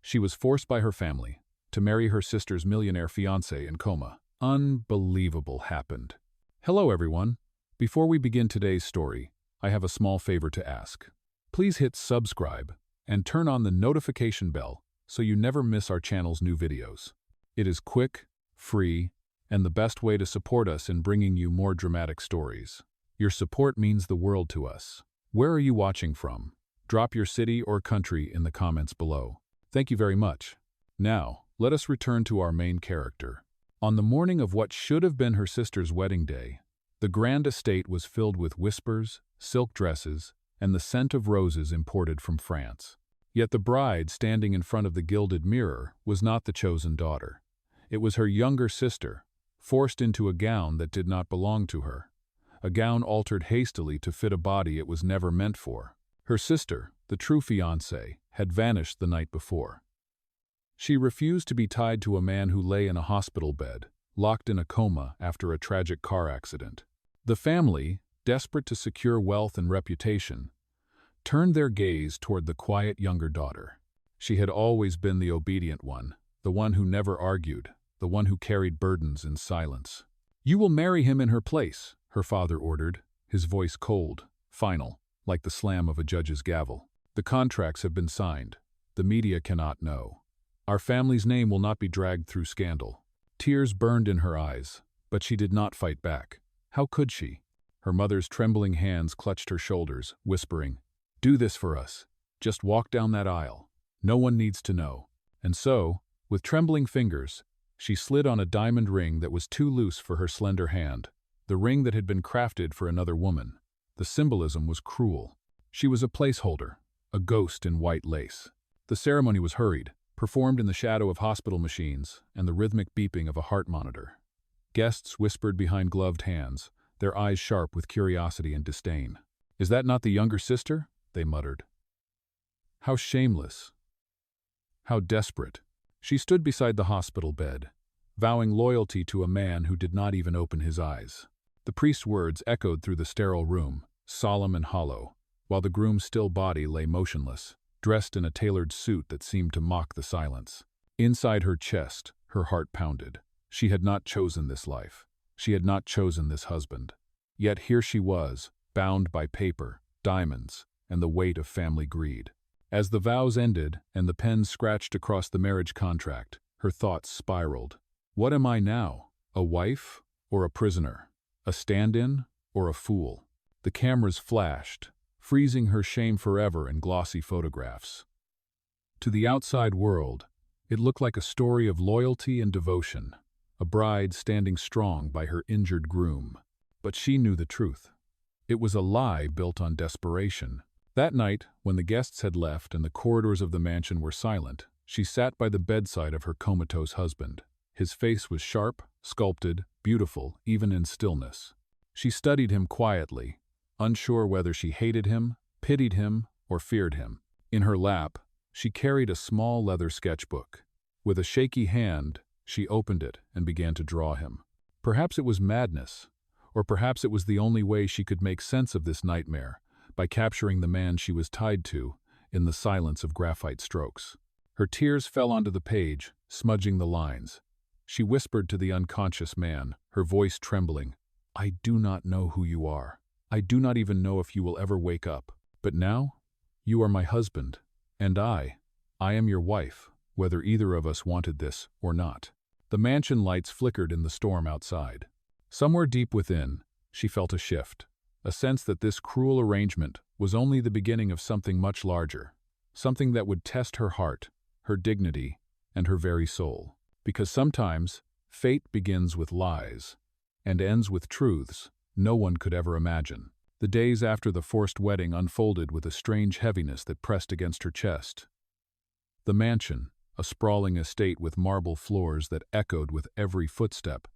She was forced by her family to marry her sister's millionaire fiancé in Coma. Unbelievable happened. Hello everyone. Before we begin today's story, I have a small favor to ask. Please hit subscribe and turn on the notification bell so you never miss our channel's new videos. It is quick, free, and the best way to support us in bringing you more dramatic stories. Your support means the world to us. Where are you watching from? Drop your city or country in the comments below. Thank you very much. Now, let us return to our main character. On the morning of what should have been her sister's wedding day, the grand estate was filled with whispers, silk dresses, and the scent of roses imported from France. Yet the bride standing in front of the gilded mirror was not the chosen daughter. It was her younger sister, forced into a gown that did not belong to her. A gown altered hastily to fit a body it was never meant for. Her sister, the true fiancé, had vanished the night before. She refused to be tied to a man who lay in a hospital bed, locked in a coma after a tragic car accident. The family, desperate to secure wealth and reputation, turned their gaze toward the quiet younger daughter. She had always been the obedient one, the one who never argued, the one who carried burdens in silence. "You will marry him in her place," her father ordered, his voice cold, final, like the slam of a judge's gavel. "The contracts have been signed. The media cannot know. Our family's name will not be dragged through scandal." Tears burned in her eyes, but she did not fight back. How could she? Her mother's trembling hands clutched her shoulders, whispering, "Do this for us. Just walk down that aisle. No one needs to know." And so, with trembling fingers, she slid on a diamond ring that was too loose for her slender hand, the ring that had been crafted for another woman. The symbolism was cruel. She was a placeholder, a ghost in white lace. The ceremony was hurried, performed in the shadow of hospital machines and the rhythmic beeping of a heart monitor. Guests whispered behind gloved hands, their eyes sharp with curiosity and disdain. "Is that not the younger sister?" they muttered. How shameless. How desperate. She stood beside the hospital bed, vowing loyalty to a man who did not even open his eyes. The priest's words echoed through the sterile room, solemn and hollow, while the groom's still body lay motionless, dressed in a tailored suit that seemed to mock the silence. Inside her chest, her heart pounded. She had not chosen this life. She had not chosen this husband. Yet here she was, bound by paper, diamonds, and the weight of family greed. As the vows ended and the pen scratched across the marriage contract, her thoughts spiraled. What am I now? A wife or a prisoner? A stand-in or a fool? The cameras flashed, freezing her shame forever in glossy photographs. To the outside world, it looked like a story of loyalty and devotion, a bride standing strong by her injured groom. But she knew the truth. It was a lie built on desperation. That night, when the guests had left and the corridors of the mansion were silent, she sat by the bedside of her comatose husband. His face was sharp, sculpted, beautiful, even in stillness. She studied him quietly, unsure whether she hated him, pitied him, or feared him. In her lap, she carried a small leather sketchbook. With a shaky hand, she opened it and began to draw him. Perhaps it was madness, or perhaps it was the only way she could make sense of this nightmare, by capturing the man she was tied to in the silence of graphite strokes. Her tears fell onto the page, smudging the lines. She whispered to the unconscious man, her voice trembling, "I do not know who you are. I do not even know if you will ever wake up. But now, you are my husband, and I am your wife, whether either of us wanted this or not." The mansion lights flickered in the storm outside. Somewhere deep within, she felt a shift, a sense that this cruel arrangement was only the beginning of something much larger, something that would test her heart, her dignity, and her very soul. Because sometimes, fate begins with lies and ends with truths no one could ever imagine. The days after the forced wedding unfolded with a strange heaviness that pressed against her chest. The mansion, a sprawling estate with marble floors that echoed with every footstep,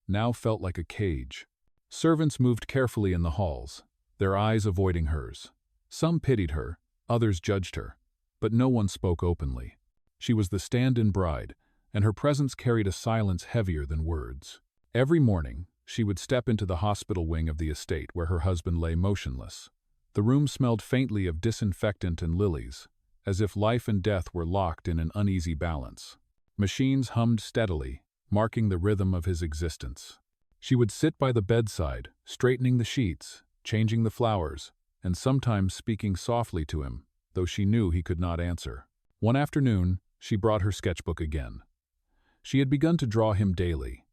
now felt like a cage. Servants moved carefully in the halls, their eyes avoiding hers. Some pitied her, others judged her, but no one spoke openly. She was the stand-in bride, and her presence carried a silence heavier than words. Every morning, she would step into the hospital wing of the estate where her husband lay motionless. The room smelled faintly of disinfectant and lilies, as if life and death were locked in an uneasy balance. Machines hummed steadily, marking the rhythm of his existence. She would sit by the bedside, straightening the sheets, changing the flowers, and sometimes speaking softly to him, though she knew he could not answer. One afternoon, she brought her sketchbook again. She had begun to draw him daily,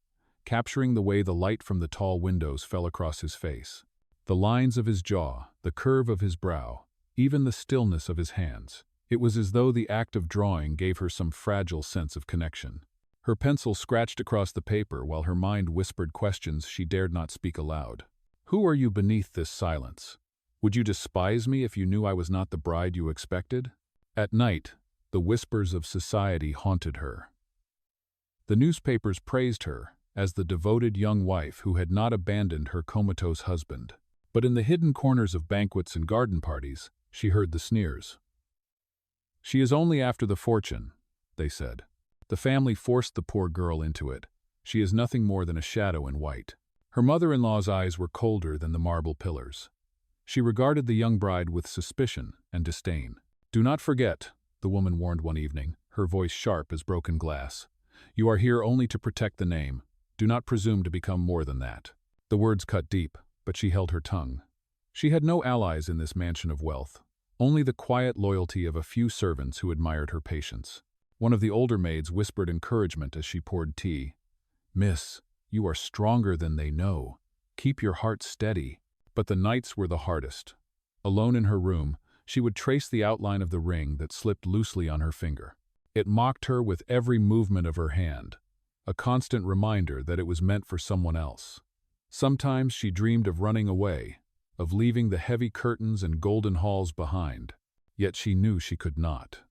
capturing the way the light from the tall windows fell across his face. The lines of his jaw, the curve of his brow, even the stillness of his hands. It was as though the act of drawing gave her some fragile sense of connection. Her pencil scratched across the paper while her mind whispered questions she dared not speak aloud. Who are you beneath this silence? Would you despise me if you knew I was not the bride you expected? At night, the whispers of society haunted her. The newspapers praised her as the devoted young wife who had not abandoned her comatose husband. But in the hidden corners of banquets and garden parties, she heard the sneers. She is only after the fortune, they said. The family forced the poor girl into it. She is nothing more than a shadow in white. Her mother-in-law's eyes were colder than the marble pillars. She regarded the young bride with suspicion and disdain. Do not forget, the woman warned one evening, her voice sharp as broken glass. You are here only to protect the name. Do not presume to become more than that. The words cut deep, but she held her tongue. She had no allies in this mansion of wealth, only the quiet loyalty of a few servants who admired her patience. One of the older maids whispered encouragement as she poured tea. Miss, you are stronger than they know. Keep your heart steady. But the nights were the hardest. Alone in her room, she would trace the outline of the ring that slipped loosely on her finger. It mocked her with every movement of her hand, a constant reminder that it was meant for someone else. Sometimes she dreamed of running away, of leaving the heavy curtains and golden halls behind, yet she knew she could not.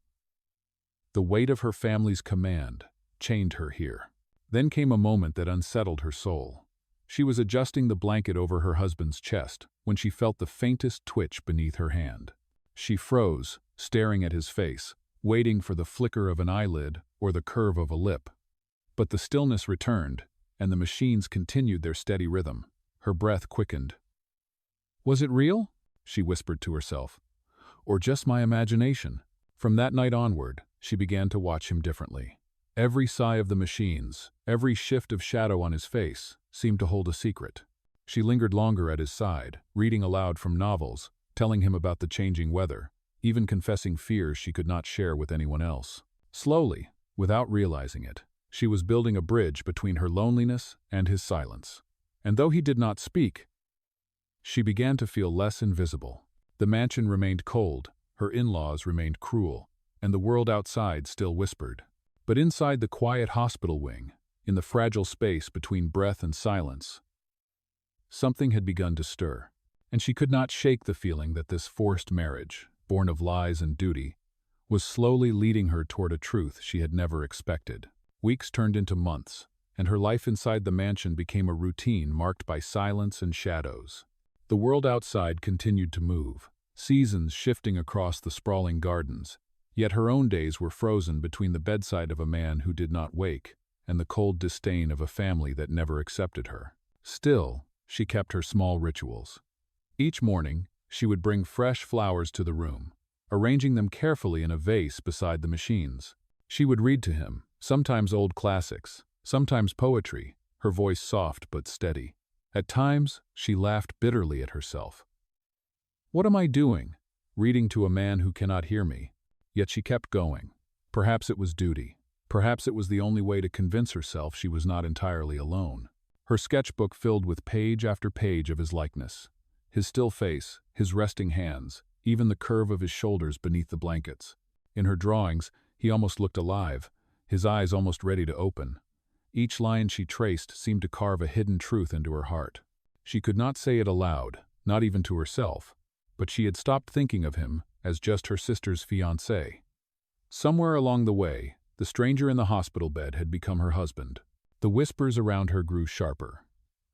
The weight of her family's command chained her here. Then came a moment that unsettled her soul. She was adjusting the blanket over her husband's chest when she felt the faintest twitch beneath her hand. She froze, staring at his face, waiting for the flicker of an eyelid or the curve of a lip. But the stillness returned, and the machines continued their steady rhythm. Her breath quickened. Was it real? She whispered to herself. Or just my imagination? From that night onward, she began to watch him differently. Every sigh of the machines, every shift of shadow on his face, seemed to hold a secret. She lingered longer at his side, reading aloud from novels, telling him about the changing weather, even confessing fears she could not share with anyone else. Slowly, without realizing it, she was building a bridge between her loneliness and his silence. And though he did not speak, she began to feel less invisible. The mansion remained cold, her in-laws remained cruel, and the world outside still whispered. But inside the quiet hospital wing, in the fragile space between breath and silence, something had begun to stir, and she could not shake the feeling that this forced marriage, born of lies and duty, was slowly leading her toward a truth she had never expected. Weeks turned into months, and her life inside the mansion became a routine marked by silence and shadows. The world outside continued to move, seasons shifting across the sprawling gardens, yet her own days were frozen between the bedside of a man who did not wake and the cold disdain of a family that never accepted her. Still, she kept her small rituals. Each morning, she would bring fresh flowers to the room, arranging them carefully in a vase beside the machines. She would read to him, sometimes old classics, sometimes poetry, her voice soft but steady. At times, she laughed bitterly at herself. What am I doing, reading to a man who cannot hear me? Yet she kept going. Perhaps it was duty. Perhaps it was the only way to convince herself she was not entirely alone. Her sketchbook filled with page after page of his likeness. His still face, his resting hands, even the curve of his shoulders beneath the blankets. In her drawings, he almost looked alive, his eyes almost ready to open. Each line she traced seemed to carve a hidden truth into her heart. She could not say it aloud, not even to herself, but she had stopped thinking of him as just her sister's fiancé. Somewhere along the way, the stranger in the hospital bed had become her husband. The whispers around her grew sharper.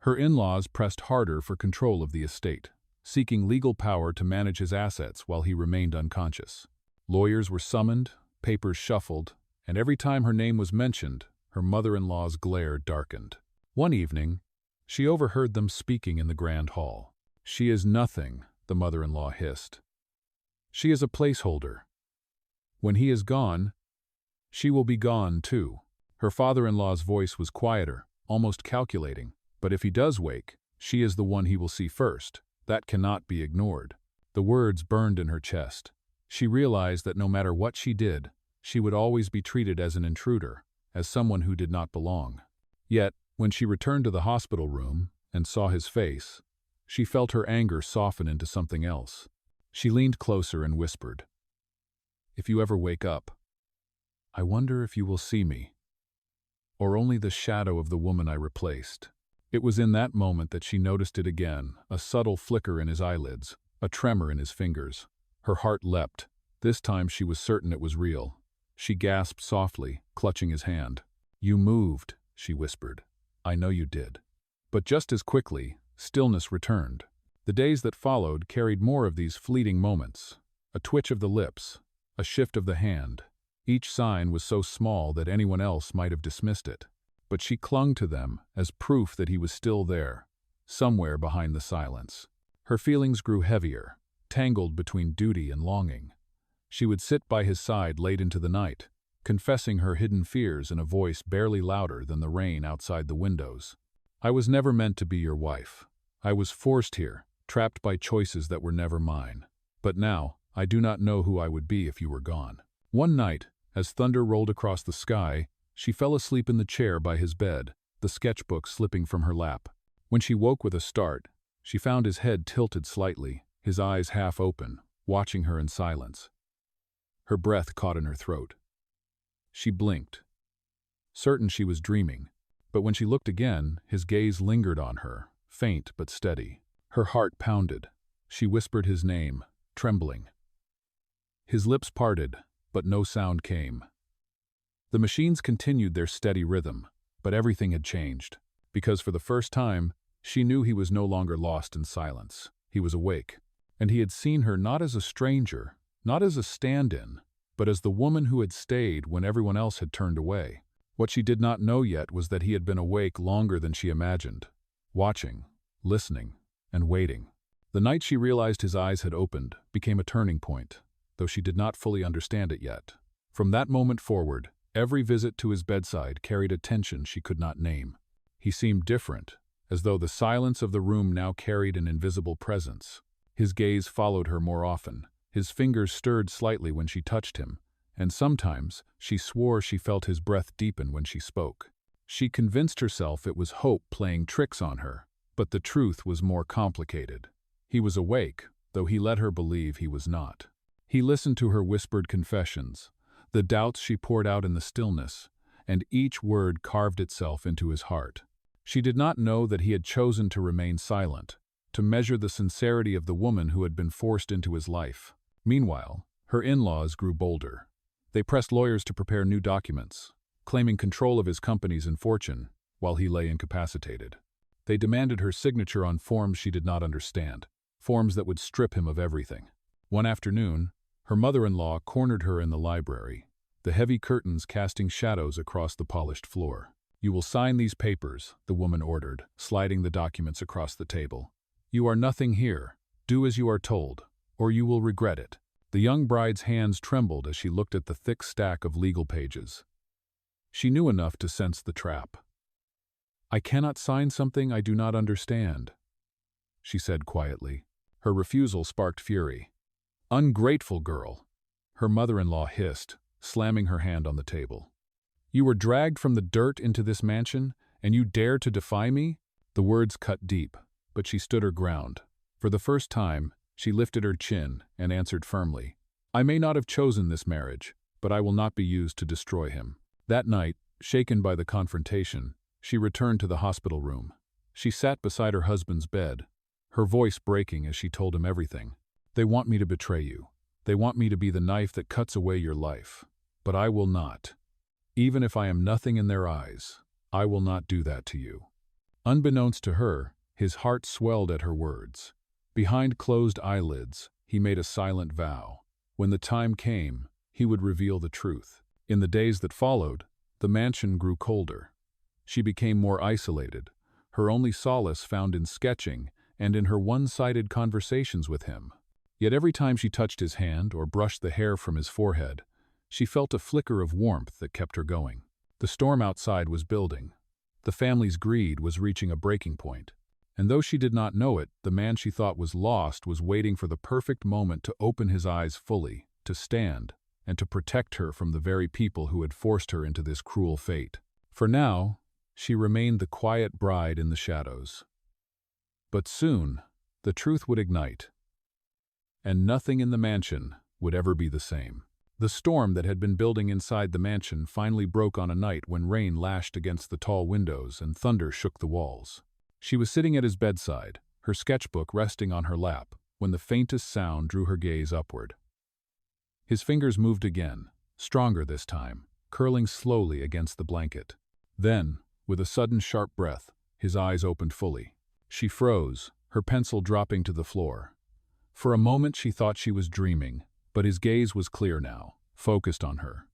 Her in-laws pressed harder for control of the estate, seeking legal power to manage his assets while he remained unconscious. Lawyers were summoned, papers shuffled, and every time her name was mentioned, her mother-in-law's glare darkened. One evening, she overheard them speaking in the grand hall. "She is nothing," the mother-in-law hissed. "She is a placeholder." When he is gone, she will be gone too. Her father-in-law's voice was quieter, almost calculating, but if he does wake, she is the one he will see first. That cannot be ignored. The words burned in her chest. She realized that no matter what she did, she would always be treated as an intruder, as someone who did not belong. Yet, when she returned to the hospital room and saw his face, she felt her anger soften into something else. She leaned closer and whispered, "If you ever wake up, I wonder if you will see me, or only the shadow of the woman I replaced." It was in that moment that she noticed it again, a subtle flicker in his eyelids, a tremor in his fingers. Her heart leapt. This time she was certain it was real. She gasped softly, clutching his hand. "You moved," she whispered. "I know you did." But just as quickly, stillness returned. The days that followed carried more of these fleeting moments. A twitch of the lips, a shift of the hand. Each sign was so small that anyone else might have dismissed it. But she clung to them as proof that he was still there, somewhere behind the silence. Her feelings grew heavier, tangled between duty and longing. She would sit by his side late into the night, confessing her hidden fears in a voice barely louder than the rain outside the windows. "I was never meant to be your wife. I was forced here, trapped by choices that were never mine. But now, I do not know who I would be if you were gone." One night, as thunder rolled across the sky, she fell asleep in the chair by his bed, the sketchbook slipping from her lap. When she woke with a start, she found his head tilted slightly, his eyes half open, watching her in silence. Her breath caught in her throat. She blinked, certain she was dreaming, but when she looked again, his gaze lingered on her, faint but steady. Her heart pounded. She whispered his name, trembling. His lips parted, but no sound came. The machines continued their steady rhythm, but everything had changed, because for the first time, she knew he was no longer lost in silence. He was awake, and he had seen her not as a stranger, not as a stand-in, but as the woman who had stayed when everyone else had turned away. What she did not know yet was that he had been awake longer than she imagined, watching, listening, and waiting. The night she realized his eyes had opened became a turning point, though she did not fully understand it yet. From that moment forward, every visit to his bedside carried a tension she could not name. He seemed different, as though the silence of the room now carried an invisible presence. His gaze followed her more often. His fingers stirred slightly when she touched him, and sometimes she swore she felt his breath deepen when she spoke. She convinced herself it was hope playing tricks on her, but the truth was more complicated. He was awake, though he let her believe he was not. He listened to her whispered confessions, the doubts she poured out in the stillness, and each word carved itself into his heart. She did not know that he had chosen to remain silent, to measure the sincerity of the woman who had been forced into his life. Meanwhile, her in-laws grew bolder. They pressed lawyers to prepare new documents, claiming control of his companies and fortune, while he lay incapacitated. They demanded her signature on forms she did not understand, forms that would strip him of everything. One afternoon, her mother-in-law cornered her in the library, the heavy curtains casting shadows across the polished floor. "You will sign these papers," the woman ordered, sliding the documents across the table. "You are nothing here. Do as you are told, or you will regret it." The young bride's hands trembled as she looked at the thick stack of legal pages. She knew enough to sense the trap. "I cannot sign something I do not understand," she said quietly. Her refusal sparked fury. "Ungrateful girl," her mother-in-law hissed, slamming her hand on the table. "You were dragged from the dirt into this mansion, and you dare to defy me?" The words cut deep, but she stood her ground. For the first time, she lifted her chin and answered firmly, "I may not have chosen this marriage, but I will not be used to destroy him." That night, shaken by the confrontation, she returned to the hospital room. She sat beside her husband's bed, her voice breaking as she told him everything. "They want me to betray you. They want me to be the knife that cuts away your life. But I will not. Even if I am nothing in their eyes, I will not do that to you." Unbeknownst to her, his heart swelled at her words. Behind closed eyelids, he made a silent vow. When the time came, he would reveal the truth. In the days that followed, the mansion grew colder. She became more isolated, her only solace found in sketching and in her one-sided conversations with him. Yet every time she touched his hand or brushed the hair from his forehead, She felt a flicker of warmth that kept her going. The storm outside was building. The family's greed was reaching a breaking point. And though she did not know it, the man she thought was lost was waiting for the perfect moment to open his eyes fully, to stand, and to protect her from the very people who had forced her into this cruel fate. For now, she remained the quiet bride in the shadows. But soon, the truth would ignite, and nothing in the mansion would ever be the same. The storm that had been building inside the mansion finally broke on a night when rain lashed against the tall windows and thunder shook the walls. She was sitting at his bedside, her sketchbook resting on her lap, when the faintest sound drew her gaze upward. His fingers moved again, stronger this time, curling slowly against the blanket. Then, with a sudden sharp breath, his eyes opened fully. She froze, her pencil dropping to the floor. For a moment she thought she was dreaming, but his gaze was clear now, focused on her.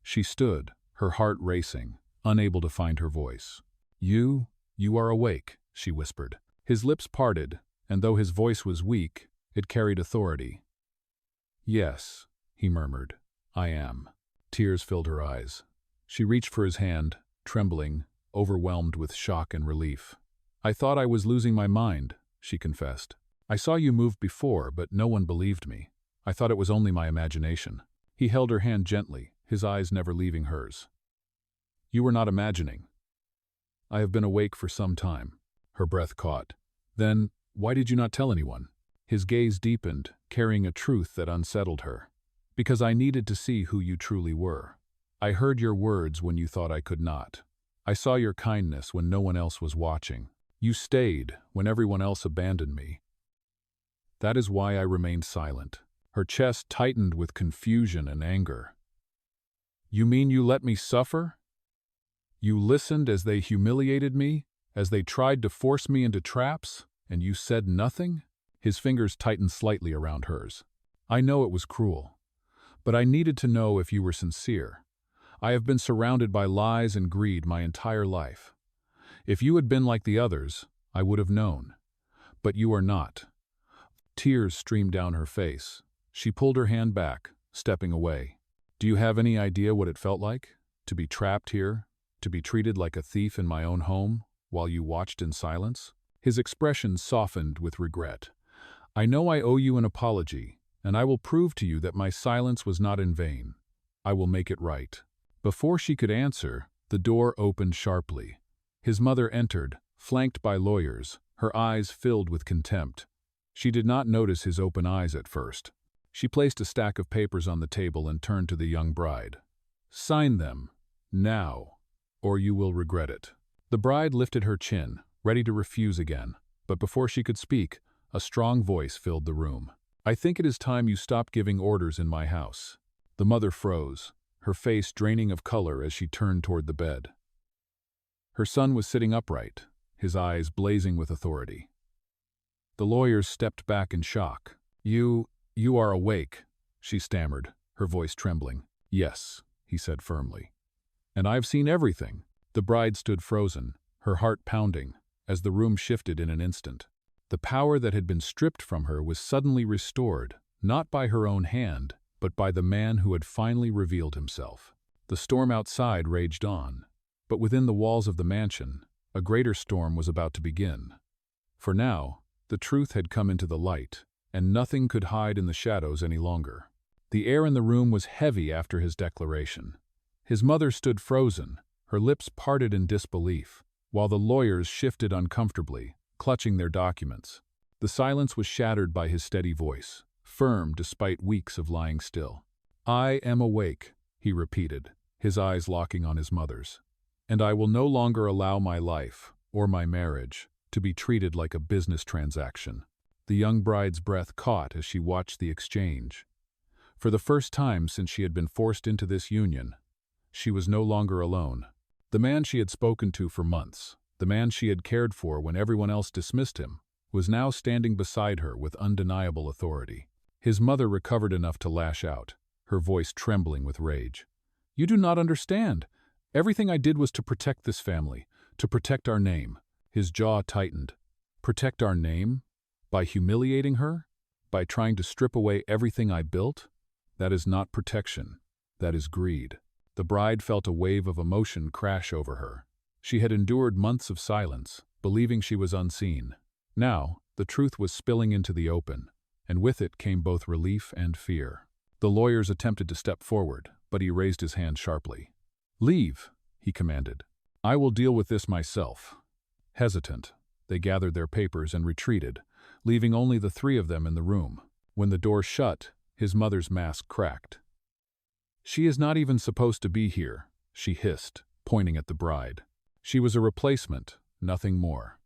She stood, her heart racing, unable to find her voice. You are awake," she whispered. His lips parted, and though his voice was weak, it carried authority. "Yes," he murmured, "I am." Tears filled her eyes. She reached for his hand, trembling, overwhelmed with shock and relief. "I thought I was losing my mind," she confessed. "I saw you move before, but no one believed me. I thought it was only my imagination." He held her hand gently, his eyes never leaving hers. "You were not imagining. I have been awake for some time." Her breath caught. "Then, why did you not tell anyone?" His gaze deepened, carrying a truth that unsettled her. "Because I needed to see who you truly were. I heard your words when you thought I could not. I saw your kindness when no one else was watching. You stayed when everyone else abandoned me. That is why I remained silent." Her chest tightened with confusion and anger. "You mean you let me suffer? You listened as they humiliated me, as they tried to force me into traps, and you said nothing?" His fingers tightened slightly around hers. "I know it was cruel, but I needed to know if you were sincere. I have been surrounded by lies and greed my entire life. If you had been like the others, I would have known. But you are not." Tears streamed down her face. She pulled her hand back, stepping away. "Do you have any idea what it felt like? To be trapped here? To be treated like a thief in my own home, while you watched in silence?" His expression softened with regret. "I know I owe you an apology, and I will prove to you that my silence was not in vain. I will make it right." Before she could answer, the door opened sharply. His mother entered, flanked by lawyers, her eyes filled with contempt. She did not notice his open eyes at first. She placed a stack of papers on the table and turned to the young bride. "Sign them, now, or you will regret it." The bride lifted her chin, ready to refuse again, but before she could speak, a strong voice filled the room. "I think it is time you stopped giving orders in my house." The mother froze, her face draining of color as she turned toward the bed. Her son was sitting upright, his eyes blazing with authority. The lawyers stepped back in shock. You are awake," she stammered, her voice trembling. "Yes," he said firmly. "And I've seen everything." The bride stood frozen, her heart pounding, as the room shifted in an instant. The power that had been stripped from her was suddenly restored, not by her own hand, but by the man who had finally revealed himself. The storm outside raged on, but within the walls of the mansion, a greater storm was about to begin. For now, the truth had come into the light, and nothing could hide in the shadows any longer. The air in the room was heavy after his declaration. His mother stood frozen, her lips parted in disbelief, while the lawyers shifted uncomfortably, clutching their documents. The silence was shattered by his steady voice, firm despite weeks of lying still. "I am awake," he repeated, his eyes locking on his mother's. "And I will no longer allow my life, or my marriage, to be treated like a business transaction." The young bride's breath caught as she watched the exchange. For the first time since she had been forced into this union, she was no longer alone. The man she had spoken to for months, the man she had cared for when everyone else dismissed him, was now standing beside her with undeniable authority. His mother recovered enough to lash out, her voice trembling with rage. "You do not understand. Everything I did was to protect this family, to protect our name." His jaw tightened. "Protect our name? By humiliating her? By trying to strip away everything I built? That is not protection. that is greed. The bride felt a wave of emotion crash over her. She had endured months of silence, believing she was unseen. Now, the truth was spilling into the open, and with it came both relief and fear. The lawyers attempted to step forward, but he raised his hand sharply. "Leave," he commanded. "I will deal with this myself." Hesitant, they gathered their papers and retreated, leaving only the three of them in the room. When the door shut, his mother's mask cracked. "She is not even supposed to be here," she hissed, pointing at the bride. "She was a replacement, nothing more.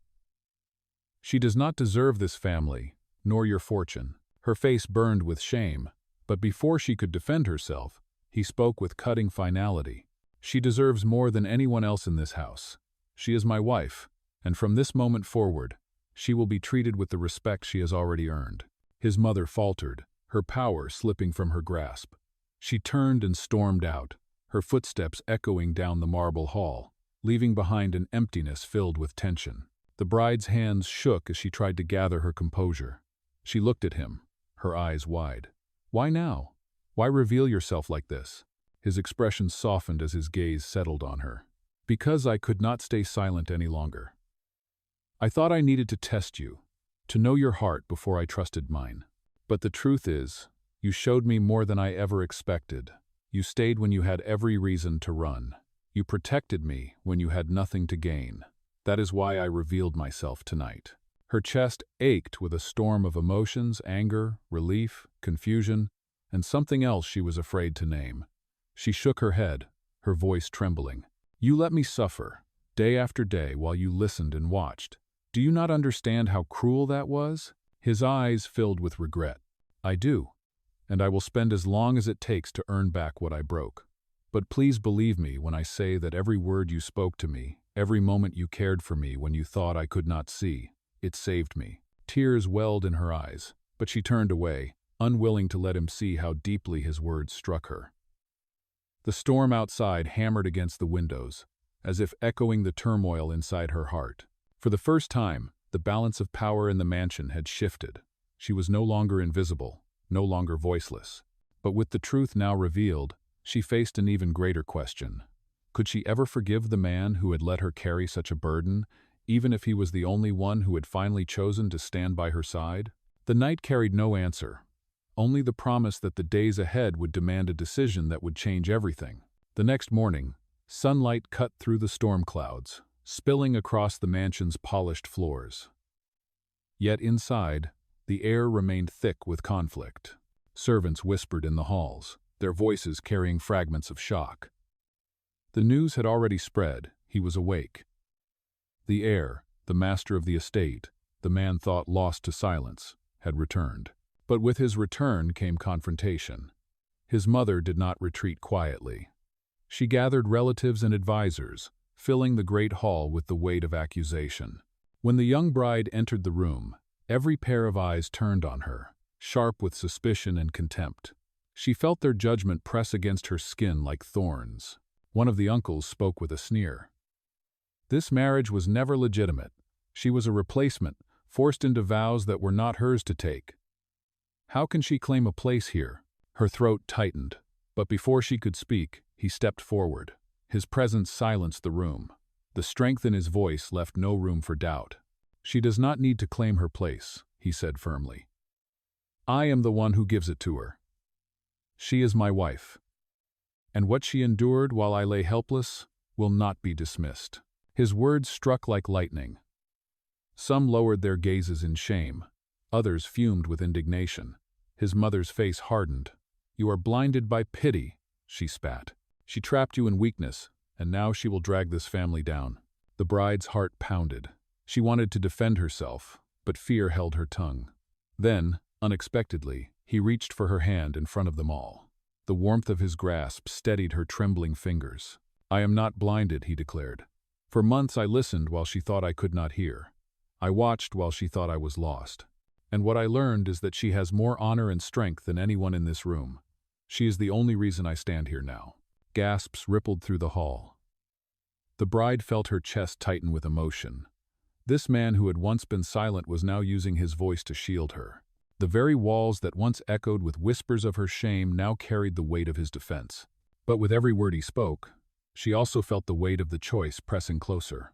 She does not deserve this family, nor your fortune." Her face burned with shame, but before she could defend herself, he spoke with cutting finality. "She deserves more than anyone else in this house. She is my wife, and from this moment forward, she will be treated with the respect she has already earned." His mother faltered, her power slipping from her grasp. She turned and stormed out, her footsteps echoing down the marble hall, leaving behind an emptiness filled with tension. The bride's hands shook as she tried to gather her composure. She looked at him, her eyes wide. "Why now? Why reveal yourself like this?" His expression softened as his gaze settled on her. "Because I could not stay silent any longer. I thought I needed to test you, to know your heart before I trusted mine. But the truth is, you showed me more than I ever expected. You stayed when you had every reason to run. You protected me when you had nothing to gain. That is why I revealed myself tonight." Her chest ached with a storm of emotions, anger, relief, confusion, and something else she was afraid to name. She shook her head, her voice trembling. "You let me suffer, day after day, while you listened and watched. Do you not understand how cruel that was?" His eyes filled with regret. "I do, and I will spend as long as it takes to earn back what I broke. But please believe me when I say that every word you spoke to me, every moment you cared for me when you thought I could not see, it saved me." Tears welled in her eyes, but she turned away, unwilling to let him see how deeply his words struck her. The storm outside hammered against the windows, as if echoing the turmoil inside her heart. For the first time, the balance of power in the mansion had shifted. She was no longer invisible, no longer voiceless. But with the truth now revealed, she faced an even greater question. Could she ever forgive the man who had let her carry such a burden, even if he was the only one who had finally chosen to stand by her side? The night carried no answer, only the promise that the days ahead would demand a decision that would change everything. The next morning, sunlight cut through the storm clouds, spilling across the mansion's polished floors. Yet inside, the air remained thick with conflict. Servants whispered in the halls, their voices carrying fragments of shock. The news had already spread. He was awake. The heir, the master of the estate, the man thought lost to silence, had returned. But with his return came confrontation. His mother did not retreat quietly. She gathered relatives and advisors, filling the great hall with the weight of accusation. When the young bride entered the room, every pair of eyes turned on her, sharp with suspicion and contempt. She felt their judgment press against her skin like thorns. One of the uncles spoke with a sneer. This marriage was never legitimate. She was a replacement, forced into vows that were not hers to take. How can she claim a place here? Her throat tightened, but before she could speak, he stepped forward. His presence silenced the room. The strength in his voice left no room for doubt. "She does not need to claim her place," he said firmly. "I am the one who gives it to her. She is my wife. And what she endured while I lay helpless will not be dismissed." His words struck like lightning. Some lowered their gazes in shame. Others fumed with indignation. His mother's face hardened. "You are blinded by pity," she spat. "She trapped you in weakness, and now she will drag this family down." The bride's heart pounded. She wanted to defend herself, but fear held her tongue. Then, unexpectedly, he reached for her hand in front of them all. The warmth of his grasp steadied her trembling fingers. "I am not blinded," he declared. "For months I listened while she thought I could not hear. I watched while she thought I was lost. And what I learned is that she has more honor and strength than anyone in this room. She is the only reason I stand here now." Gasps rippled through the hall. The bride felt her chest tighten with emotion. This man who had once been silent was now using his voice to shield her. The very walls that once echoed with whispers of her shame now carried the weight of his defense. But with every word he spoke, she also felt the weight of the choice pressing closer.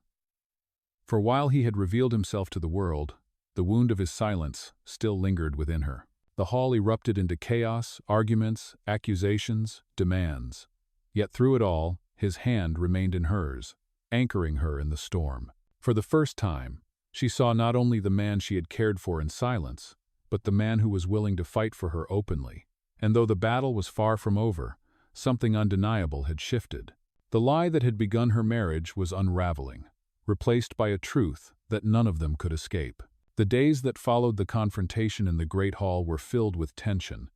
For while he had revealed himself to the world, the wound of his silence still lingered within her. The hall erupted into chaos, arguments, accusations, demands. Yet through it all, his hand remained in hers, anchoring her in the storm. For the first time, she saw not only the man she had cared for in silence, but the man who was willing to fight for her openly. And though the battle was far from over, something undeniable had shifted. The lie that had begun her marriage was unraveling, replaced by a truth that none of them could escape. The days that followed the confrontation in the great hall were filled with tension.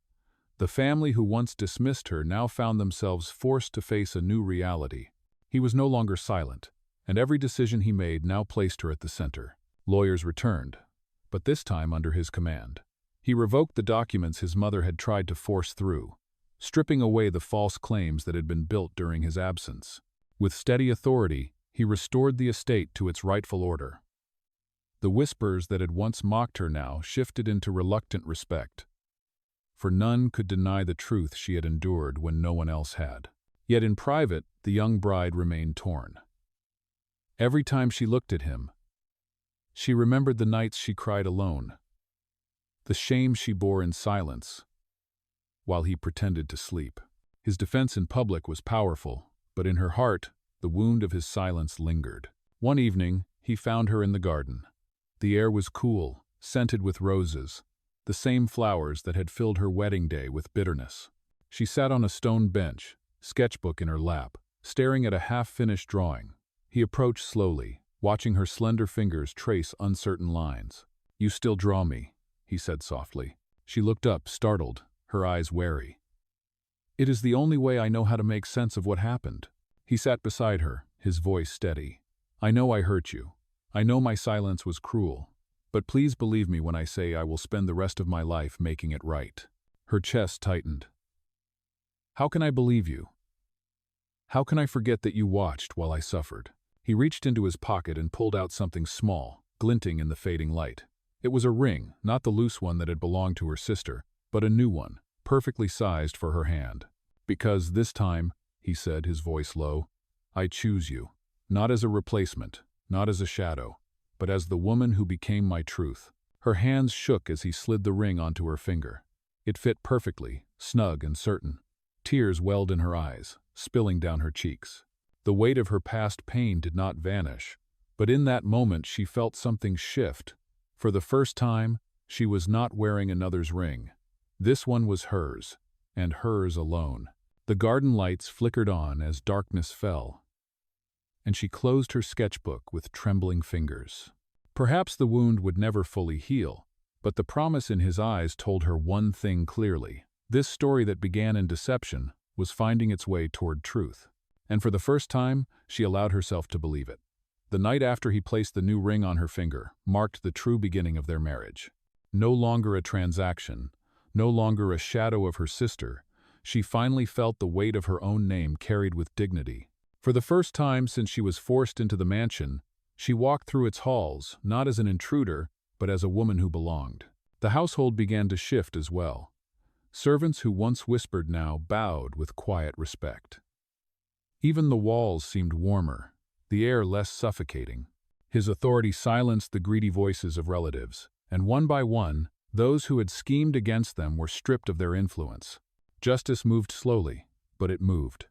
The family who once dismissed her now found themselves forced to face a new reality. He was no longer silent, and every decision he made now placed her at the center. Lawyers returned, but this time under his command. He revoked the documents his mother had tried to force through, stripping away the false claims that had been built during his absence. With steady authority, he restored the estate to its rightful order. The whispers that had once mocked her now shifted into reluctant respect, for none could deny the truth she had endured when no one else had. Yet in private, the young bride remained torn. Every time she looked at him, she remembered the nights she cried alone, the shame she bore in silence, while he pretended to sleep. His defense in public was powerful, but in her heart, the wound of his silence lingered. One evening, he found her in the garden. The air was cool, scented with roses, the same flowers that had filled her wedding day with bitterness. She sat on a stone bench, sketchbook in her lap, staring at a half-finished drawing. He approached slowly, watching her slender fingers trace uncertain lines. "You still draw me," he said softly. She looked up, startled, her eyes wary. "It is the only way I know how to make sense of what happened." He sat beside her, his voice steady. "I know I hurt you. I know my silence was cruel. But please believe me when I say I will spend the rest of my life making it right." Her chest tightened. "How can I believe you? How can I forget that you watched while I suffered?" He reached into his pocket and pulled out something small, glinting in the fading light. It was a ring, not the loose one that had belonged to her sister, but a new one, perfectly sized for her hand. "Because this time," he said, his voice low, "I choose you, not as a replacement, not as a shadow, but as the woman who became my truth." Her hands shook as he slid the ring onto her finger. It fit perfectly, snug and certain. Tears welled in her eyes, spilling down her cheeks. The weight of her past pain did not vanish, but in that moment she felt something shift. For the first time, she was not wearing another's ring. This one was hers, and hers alone. The garden lights flickered on as darkness fell, and she closed her sketchbook with trembling fingers. Perhaps the wound would never fully heal, but the promise in his eyes told her one thing clearly. This story that began in deception was finding its way toward truth. And for the first time, she allowed herself to believe it. The night after he placed the new ring on her finger marked the true beginning of their marriage. No longer a transaction, no longer a shadow of her sister, she finally felt the weight of her own name carried with dignity. For the first time since she was forced into the mansion, she walked through its halls, not as an intruder, but as a woman who belonged. The household began to shift as well. Servants who once whispered now bowed with quiet respect. Even the walls seemed warmer, the air less suffocating. His authority silenced the greedy voices of relatives, and one by one, those who had schemed against them were stripped of their influence. Justice moved slowly, but it moved.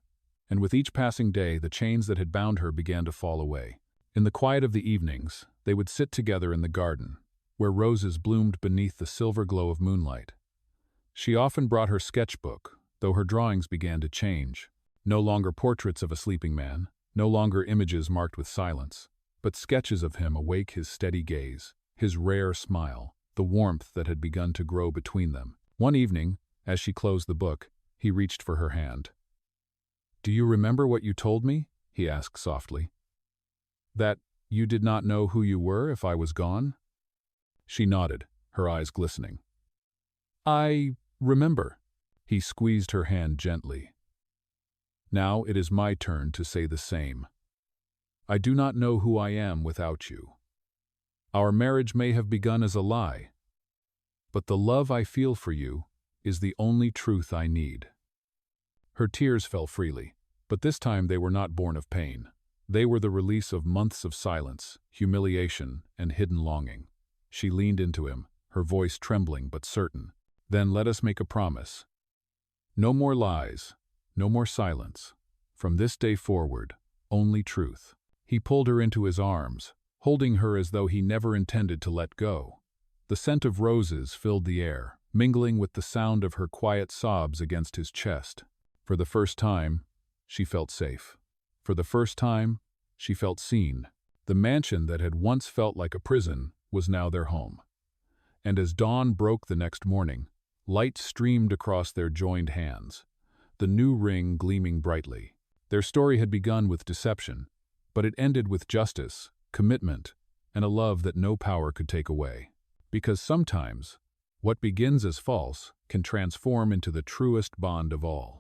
And with each passing day, the chains that had bound her began to fall away. In the quiet of the evenings, they would sit together in the garden, where roses bloomed beneath the silver glow of moonlight. She often brought her sketchbook, though her drawings began to change. No longer portraits of a sleeping man, no longer images marked with silence, but sketches of him awake, his steady gaze, his rare smile, the warmth that had begun to grow between them. One evening, as she closed the book, he reached for her hand. "Do you remember what you told me?" he asked softly. "That you did not know who you were if I was gone?" She nodded, her eyes glistening. "I remember." He squeezed her hand gently. "Now it is my turn to say the same. I do not know who I am without you. Our marriage may have begun as a lie, but the love I feel for you is the only truth I need." Her tears fell freely, but this time they were not born of pain. They were the release of months of silence, humiliation, and hidden longing. She leaned into him, her voice trembling but certain. "Then let us make a promise. No more lies, no more silence. From this day forward, only truth." He pulled her into his arms, holding her as though he never intended to let go. The scent of roses filled the air, mingling with the sound of her quiet sobs against his chest. For the first time, she felt safe. For the first time, she felt seen. The mansion that had once felt like a prison was now their home. And as dawn broke the next morning, light streamed across their joined hands, the new ring gleaming brightly. Their story had begun with deception, but it ended with justice, commitment, and a love that no power could take away. Because sometimes, what begins as false can transform into the truest bond of all.